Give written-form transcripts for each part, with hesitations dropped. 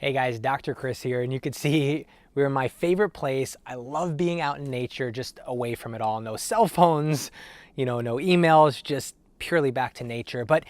Hey guys, Dr. Chris here, and you can see we're in my favorite place. I love being out in nature, just away from it all. No cell phones, no emails, just purely back to nature. But,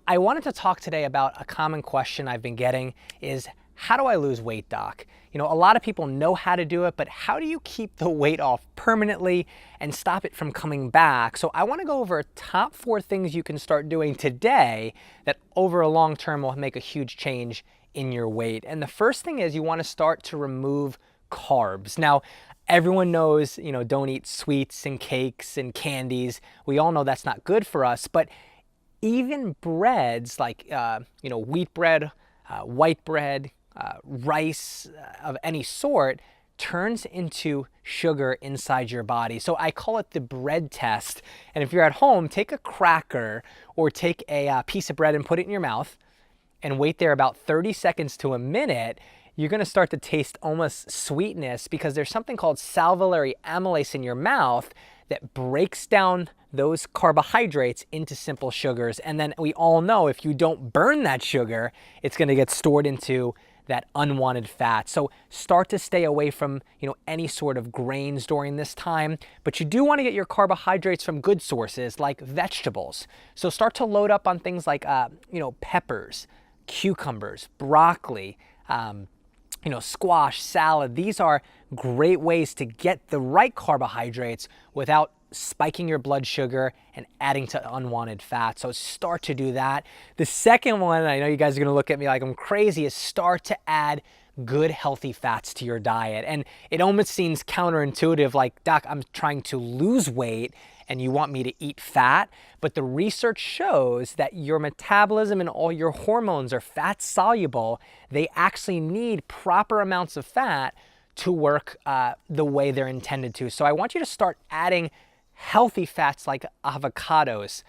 I wanted to talk today about a common question I've been getting is, how do I lose weight, doc? A lot of people know how to do it, but how do you keep the weight off permanently and stop it from coming back? So I want to go over top 4 things you can start doing today that over a long term will make a huge change in your weight. And the first thing is you want to start to remove carbs. Now, everyone knows, don't eat sweets and cakes and candies. We all know that's not good for us, but even breads like, wheat bread, white bread, rice of any sort turns into sugar inside your body. So I call it the bread test. And if you're at home, take a cracker or take a piece of bread and put it in your mouth and wait there about 30 seconds to a minute. You're going to start to taste almost sweetness because there's something called salivary amylase in your mouth that breaks down those carbohydrates into simple sugars. And then we all know if you don't burn that sugar, it's going to get stored into that unwanted fat. So start to stay away from, any sort of grains during this time, but you do want to get your carbohydrates from good sources like vegetables. So start to load up on things like, peppers, cucumbers, broccoli, squash, salad. These are great ways to get the right carbohydrates without spiking your blood sugar and adding to unwanted fat. So start to do that. The second one, I know you guys are going to look at me like I'm crazy, is start to add good healthy fats to your diet. And it almost seems counterintuitive, like, doc, I'm trying to lose weight and you want me to eat fat, but the research shows that your metabolism and all your hormones are fat soluble. They actually need proper amounts of fat to work the way they're intended to. So I want you to start adding healthy fats like avocados,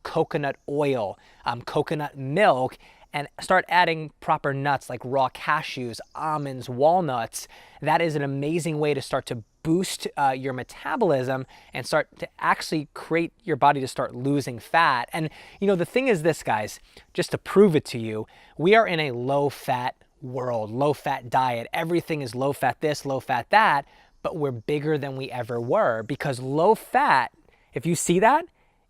coconut oil, coconut milk, and start adding proper nuts like raw cashews, almonds, walnuts. That is an amazing way to start to boost your metabolism and start to actually create your body to start losing fat. And the thing is this, guys, just to prove it to you, we are in a low-fat world, low-fat diet. Everything is low-fat this, low-fat that, but we're bigger than we ever were because low-fat, if you see that,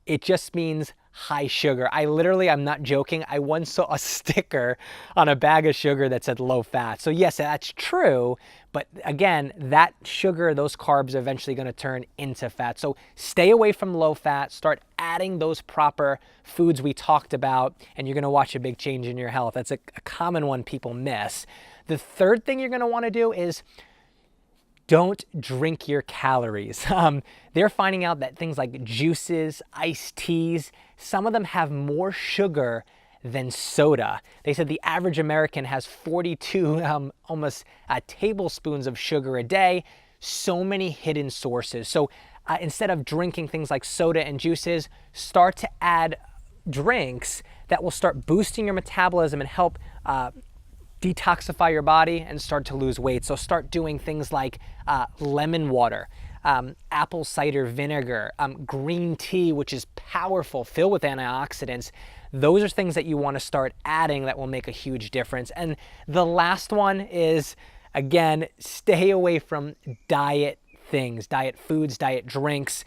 it just means high sugar. I'm not joking. I once saw a sticker on a bag of sugar that said low fat. So yes, that's true. But again, that sugar, those carbs are eventually going to turn into fat. So stay away from low fat, start adding those proper foods we talked about, and you're going to watch a big change in your health. That's a common one people miss. The third thing you're going to want to do is don't drink your calories. They're finding out that things like juices, iced teas, some of them have more sugar than soda. They said the average American has 42 almost tablespoons of sugar a day. So many hidden sources. So instead of drinking things like soda and juices, start to add drinks that will start boosting your metabolism and help detoxify your body and start to lose weight. So start doing things like lemon water, apple cider vinegar, green tea, which is powerful, filled with antioxidants. Those are things that you want to start adding that will make a huge difference. And the last one is, again, stay away from diet things, diet foods, diet drinks.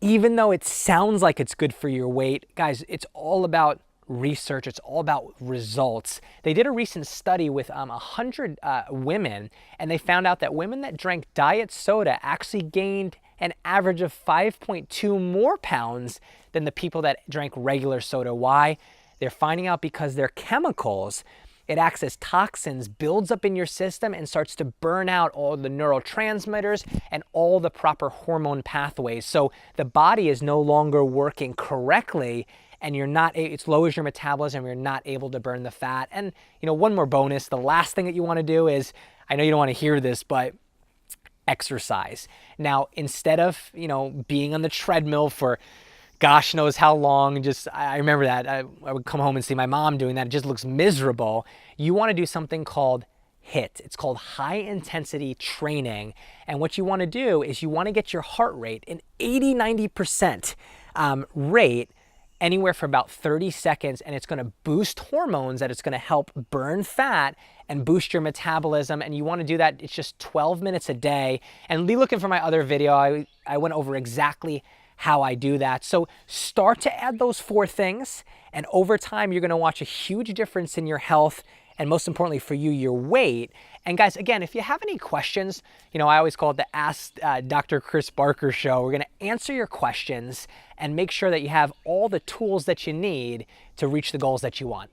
Even though it sounds like it's good for your weight, guys, it's all about research. It's all about results. They did a recent study with 100 women, and they found out that women that drank diet soda actually gained an average of 5.2 more pounds than the people that drank regular soda. Why? They're finding out because their chemicals, it acts as toxins, builds up in your system and starts to burn out all the neurotransmitters and all the proper hormone pathways. So the body is no longer working correctly, and it lowers your metabolism, you're not able to burn the fat. And one more bonus, the last thing that you want to do is, I know you don't want to hear this, but exercise. Now, instead of, being on the treadmill for gosh knows how long, I remember that, I would come home and see my mom doing that, it just looks miserable. You want to do something called HIIT. It's called high intensity training. And what you want to do is you want to get your heart rate an 80-90% rate anywhere for about 30 seconds, and it's gonna boost hormones, that it's gonna help burn fat and boost your metabolism. And you wanna do that, it's just 12 minutes a day. And be looking for my other video, I went over exactly how I do that. So start to add those 4 things, and over time, you're gonna watch a huge difference in your health, and most importantly for you, your weight. And guys, again, if you have any questions, I always call it the Ask Dr. Chris Barker show. We're gonna answer your questions and make sure that you have all the tools that you need to reach the goals that you want.